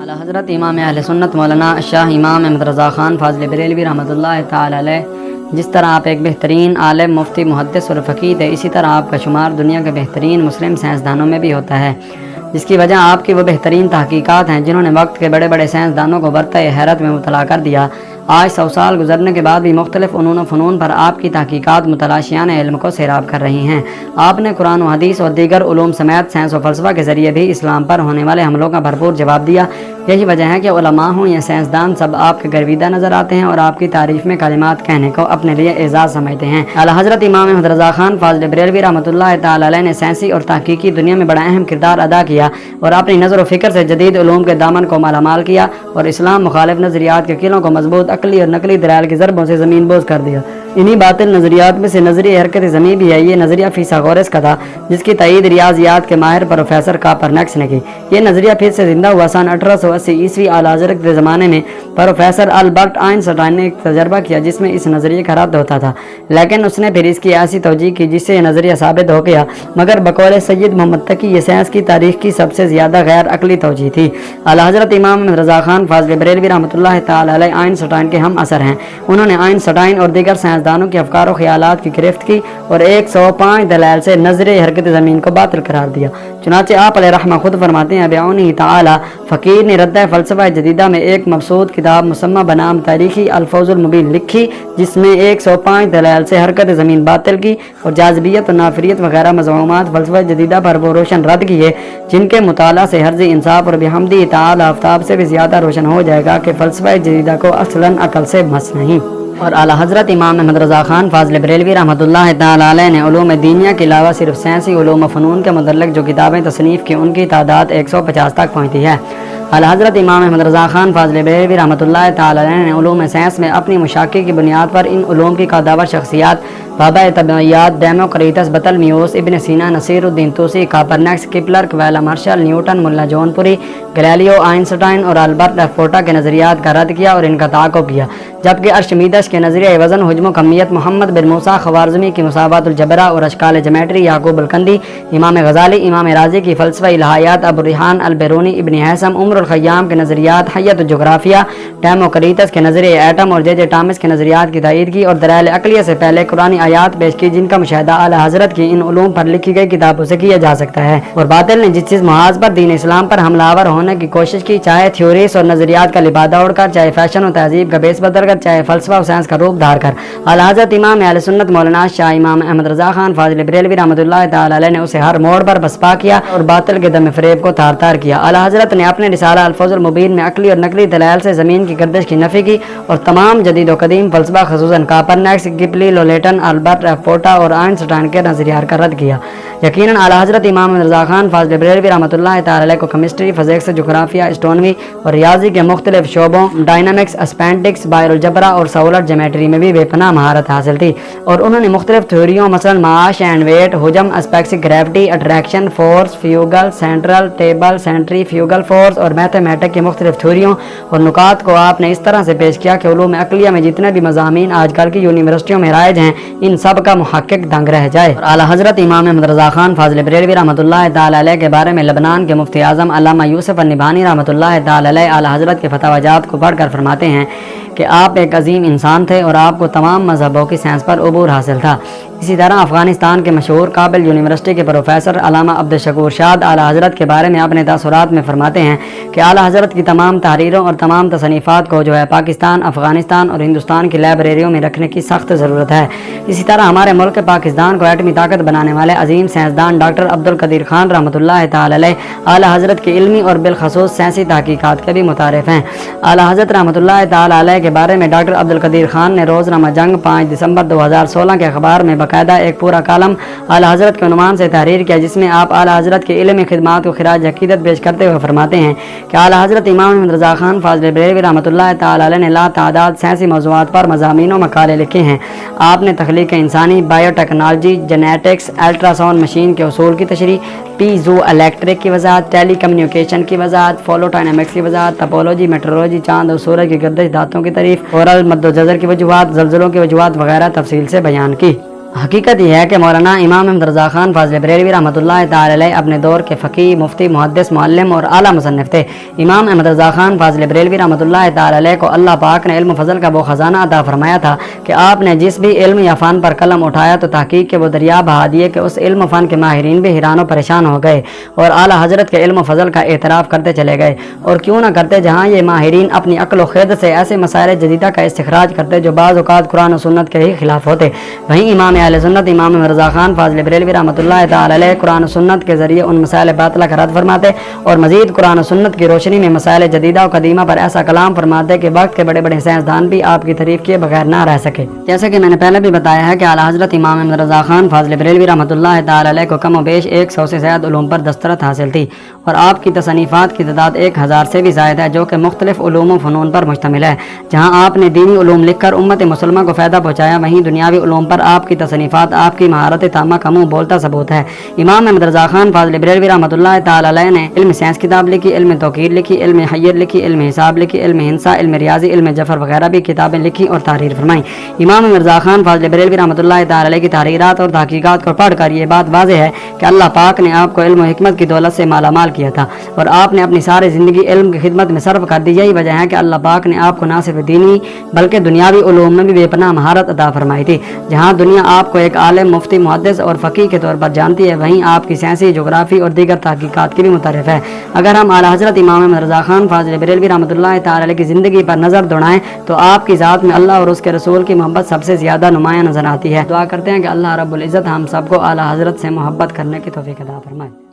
اعلی حضرت امام اہل سنت مولانا شاہ امام احمد رضا خان فاضل بریلوی رحمۃ اللہ تعالی علیہ، جس طرح آپ ایک بہترین عالم، مفتی، محدث اور فقیہ تھے، اسی طرح آپ کا شمار دنیا کے بہترین مسلم سائنسدانوں میں بھی ہوتا ہے، جس کی وجہ آپ کی وہ بہترین تحقیقات ہیں جنہوں نے وقت کے بڑے بڑے سائنسدانوں کو برتہ حیرت میں مبتلا کر دیا۔ آج 100 سال گزرنے کے بعد بھی مختلف فنون و فنون پر آپ کی تحقیقات متلاشیان علم کو سیراب کر رہی ہیں۔ آپ نے قرآن و حدیث اور دیگر علوم سمیت سائنس و فلسفہ کے ذریعے بھی اسلام پر ہونے والے حملوں کا بھرپور جواب دیا۔ یہی وجہ ہے کہ علماء ہوں یا سائنسدان سب آپ کے گرویدہ نظر آتے ہیں اور آپ کی تعریف میں کلمات کہنے کو اپنے لیے اعزاز سمجھتے ہیں۔ اعلی حضرت امام احمد رضا خان فاضل بریلوی رحمۃ اللہ تعالی علیہ نے سائنسی اور تحقیقی دنیا میں بڑا اہم کردار ادا کیا اور اپنی نظر و فکر سے جدید علوم کے دامن کو مالا مال کیا اور اسلام مخالف نظریات کے قلعوں کو مضبوط عقلی اور نقلی دلائل کی ضربوں سے زمین بوز کر دیا۔ انہی باطل نظریات میں سے نظریہ حرکت زمین بھی ہے۔ یہ نظریہ فیثاغورس کا تھا، جس کی تائید ریاضیات کے ماہر پروفیسر کاپرنیکس نے کی۔ یہ نظریہ پھر سے زندہ ہوا سن 1880 عیسوی اعلی حضرت کے زمانے میں۔ پروفیسر البرٹ آئنسٹائن نے ایک تجربہ کیا جس میں اس نظریے کا رد ہوتا تھا، لیکن اس نے پھر اس کی ایسی توجیہ کی جس سے یہ نظریہ ثابت ہو گیا، مگر بقول سید محمد تقی یہ سائنس کی تاریخ کی سب سے زیادہ غیر عقلی توجیہ تھی۔ اعلی حضرت امام احمد رضا خان فاضل بریلوی رحمۃ اللہ تعالی علیہ آئنسٹائن کے ہم اثر ہیں۔ انہوں نے آئنسٹائن اور دیگر سائنسدانوں کے افکار و خیالات کی گرفت کی اور 105 دلائل سے نظریہ حرکت زمین کو باطل قرار دیا۔ چنانچہ آپ علیہ رحمہ خود فرماتے ہیں، بعونہ تعالی فقیر نے رد فلسفہ جدیدہ میں ایک مبسوط کتاب مسمى بنام تاریخی الفوز المبین لکھی، جس میں 105 دلائل سے حرکت زمین باطل کی اور جاذبیت اور نافریت وغیرہ مضمومات فلسفہ جدیدہ پر وہ روشن رد کیے، جن کے مطالعہ سے حرز انصاف اور بحمدہ تعالی آفتاب سے بھی زیادہ روشن ہو جائے گا کہ فلسفہ جدیدہ کو اصلاً عقل سے مس نہیں۔ اور اعلی حضرت امام احمد رضا خان فاضل بریلوی رحمۃ اللہ تعالی علیہ نے علوم دینیہ کے علاوہ صرف سائنسی علوم و فنون کے متعلق جو کتابیں تصنیف کی، ان کی تعداد 150 تک پہنچتی ہے۔ اعلی حضرت امام احمد رضا خان فاضل بریلوی رحمۃ اللہ تعالی علیہ نے علوم سائنس میں اپنی مشاقے کی بنیاد پر ان علوم کی قداور شخصیات بابا طبیعیات ڈیموکریٹس بطلمیوس، ابن سینا، نصیر الدین Tausi, Copernicus, Kepler, کویلا martial, Newton, ملا جون پوری، گلیلیو، آئنسٹائن اور البرٹ فوٹا کے نظریات کا رد کیا اور ان کا تعاقب کیا، جبکہ ارشمیدس کے نظریہ وزن، حجم و کمیت، محمد بن موسیٰ خوارزمی کی مساوات الجبرا اور اشکال جیومیٹری، یعقوب الکندی، امام غزالی، امام رازی کی فلسفہ الہیات، ابو ریحان البیرونی، ابن حیثم، عمر الخیام کے نظریات، حیت الجغرافیہ، ڈیموکریٹس کے نظریہ ایٹم اور جے ٹامس کے نظریات کی تائید کی اور دلائل عقلیہ سے پہلے قرآنی آیات پیش کی، جن کا مشاہدہ اعلی حضرت کی ان علوم پر لکھی گئی کتابوں سے کیا جا سکتا ہے۔ اور باطل نے جس چیز محاذ پر دین اسلام پر حملہ آور ہونے کی کوشش کی، چاہے تھیوریز اور نظریات کا لبادہ اوڑھ کر، چاہے فیشن و تہذیب کا بیس بدل کر، چاہے فلسفہ و سائنس کا روپ دھار کر، اعلی حضرت امام اہل سنت مولانا شاہ امام احمد رضا خان فاضل بریلوی رحمۃ اللہ تعالی علیہ نے اسے ہر موڑ پر بسپا کیا اور باطل کے دم فریب کو تار تار کیا۔ اعلی حضرت نے اپنے رسالہ الفوز المبین میں عقلی اور نقلی دلائل سے زمین کی گردش کی نفی کی اور تمام جدید و قدیم فلسفہ خصوصاً کاپرنیکس، گپلی، لولیٹن، البرٹ فوٹا اور آئنسٹائن کے نظریات کا رد کیا۔ یقیناً اعلی حضرت امام رضا خان فاضل بریلوی رحمۃ اللہ تعالی علیہ کو کیمسٹری، فزکس، جغرافیہ، اسٹرونومی اور ریاضی کے مختلف شعبوں ڈائنامکس، اسپینڈکس، بائر الجبرا اور سولر جیومیٹری میں بھی بے پناہ مہارت حاصل تھی، اور انہوں نے مختلف تھیوریوں مثلاً ماس اینڈ ویٹ، حجم، اسپیکس، گریوٹی، اٹریکشن فورس، فیوگل، central table, centrifugal force اور میتھمیٹک کی مختلف تھیوریوں اور نکات کو آپ نے اس طرح سے پیش کیا کہ علوم عقلیہ میں جتنے بھی مضامین آج کل کی یونیورسٹیوں میں رائج ہیں، ان سب کا محقق دنگ رہ جائے۔ اور اعلی حضرت امام احمد رضا خان فاضل بریلوی رحمۃ اللہ تعالی علیہ کے بارے میں لبنان کے مفتی اعظم علامہ یوسف النبہانی رحمۃ اللہ تعالی علیہ اعلی حضرت کے فتاوی جات کو پڑھ کر فرماتے ہیں کہ آپ ایک عظیم انسان تھے اور آپ کو تمام مذہبوں کی سائنس پر عبور حاصل تھا۔ اسی طرح افغانستان کے مشہور کابل یونیورسٹی کے پروفیسر علامہ عبدالشکور شاد اعلی حضرت کے بارے میں اپنے تاثرات میں فرماتے ہیں کہ اعلی حضرت کی تمام تحریروں اور تمام تصنیفات کو جو ہے پاکستان، افغانستان اور ہندوستان کی لائبریریوں میں رکھنے کی سخت ضرورت ہے۔ اسی طرح ہمارے ملک پاکستان کو ایٹمی طاقت بنانے والے عظیم سائنسدان ڈاکٹر عبدالقدیر خان رحمۃ اللہ تعالی علیہ اعلی حضرت کی علمی اور بالخصوص سائنسی تحقیقات کے بھی متعارف ہیں۔ اعلی حضرت رحمۃ اللہ تعالی علیہ کے بارے میں ڈاکٹر عبدالقدیر خان نے روزنامہ جنگ 5 دسمبر 2016 کے اخبار میں باقاعدہ ایک پورا کالم اعلی حضرت کے عنوان سے تحریر کیا، جس میں آپ اعلی حضرت کی علمی خدمات کو خراج عقیدت پیش کرتے ہوئے فرماتے ہیں کہ اعلی حضرت امام احمد رضا خان فاضل بریلوی رحمۃ اللہ تعالی علیہ نے لا تعداد سائنسی موضوعات پر مضامین و مقالے لکھے ہیں۔ آپ نے تخلیق انسانی، bio technology, genetics, ultra sound machine کے اصول کی تشریح، پیزو الیکٹرک کی وضاحت، ٹیلی کمیونیکیشن کی وضاحت، فولو ڈائنامکس کی وضاحت، ٹپولوجی، میٹرولوجی، چاند اور سورج کی گردش، دھاتوں کی تعریف، اورل مد و جزر کی وجوہات، زلزلوں کی وجوہات وغیرہ تفصیل سے بیان کی۔ حقیقت یہ ہے کہ مولانا امام احمد رضا خان فاضل بریلوی رحمۃ اللہ تعالی علیہ اپنے دور کے فقیہ، مفتی، محدث، معلم اور اعلیٰ مصنف تھے۔ امام احمد رضا خان فاضل بریلوی رحمۃ اللہ تعالی علیہ کو اللہ پاک نے علم و فضل کا وہ خزانہ عطا فرمایا تھا کہ آپ نے جس بھی علم یا فن پر قلم اٹھایا تو تحقیق کے وہ دریا بہا دیے کہ اس علم و فن کے ماہرین بھی حیران و پریشان ہو گئے اور اعلیٰ حضرت کے علم و فضل کا اعتراف کرتے چلے گئے۔ اور کیوں نہ کرتے، جہاں یہ ماہرین اپنی عقل و خرد سے ایسے مسائل جدیدہ کا استخراج کرتے جو بعض اوقات قرآن و سنت کے ہی خلاف ہوتے۔ وہیں امام اہل سنت امام رضا خان فاضل بریلوی رحمۃ اللہ تعالی علیہ قرآن و سنت کے ذریعے ان مسائل باطلہ کا رد فرماتے اور مزید قرآن و سنت کی روشنی میں مسائل جدیدہ و قدیمہ پر ایسا کلام فرماتے کہ وقت کے بڑے بڑے سائنسدان بھی آپ کی تعریف کیے بغیر نہ رہ سکے۔ جیسا کہ میں نے پہلے بھی بتایا ہے کہ اعلیٰ حضرت امام احمد رضا خان فاضل بریلوی رحمۃ اللہ تعالی علیہ کو کم و بیش 100 سے زیادہ علوم پر دسترت حاصل تھی اور آپ کی تصنیفات کی تعداد 1000 سے بھی زائد ہے، جو کہ مختلف علوم و فنون پر مشتمل ہے۔ جہاں آپ نے دینی علوم لکھ کر امت مسلمہ کو فائدہ پہنچایا، وہیں دنیاوی علوم پر آپ کی تصنیفات آپ کی مہارت تامہ کا منہ بولتا ثبوت ہے۔ امام احمد رضا خان فاضل بریلوی رحمۃ اللہ تعالی علیہ نے علم سائنس کتاب لکھی، علم توقیر لکھی، علم حیر لکھی، علم حساب لکھی، علم ہندسہ، علم ریاضی، علم جفر وغیرہ بھی کتابیں لکھی اور تحریر فرمائیں۔ امام احمد رضا خان فاضل بریلوی رحمۃ اللہ تعالی علیہ کی تحریرات اور تحقیقات کو پڑھ کر یہ بات واضح ہے کہ اللہ پاک نے آپ کو علم و حکمت کی دولت سے مالا مال کیا تھا اور آپ نے اپنی ساری زندگی علم کی خدمت میں صرف کر دی۔ یہی وجہ ہے کہ اللہ پاک نے آپ کو نہ صرف دینی بلکہ دنیاوی علوم میں بھی بے پناہ مہارت عطا فرمائی تھی۔ جہاں دنیا آپ کو ایک عالم، مفتی، محدث اور فقیہ کے طور پر جانتی ہے، وہیں آپ کی سائنسی، جغرافی اور دیگر تحقیقات کی بھی متعارف ہے۔ اگر ہم اعلیٰ حضرت امام احمد رضا خان فاضل بریلوی رحمۃ اللہ تعالی علیہ کی زندگی پر نظر دوڑائیں تو آپ کی ذات میں اللہ اور اس کے رسول کی محبت سب سے زیادہ نمایاں نظر آتی ہے۔ دعا کرتے ہیں کہ اللہ رب العزت ہم سب کو اعلیٰ حضرت سے محبت کرنے کی توفیق عطا فرمائے۔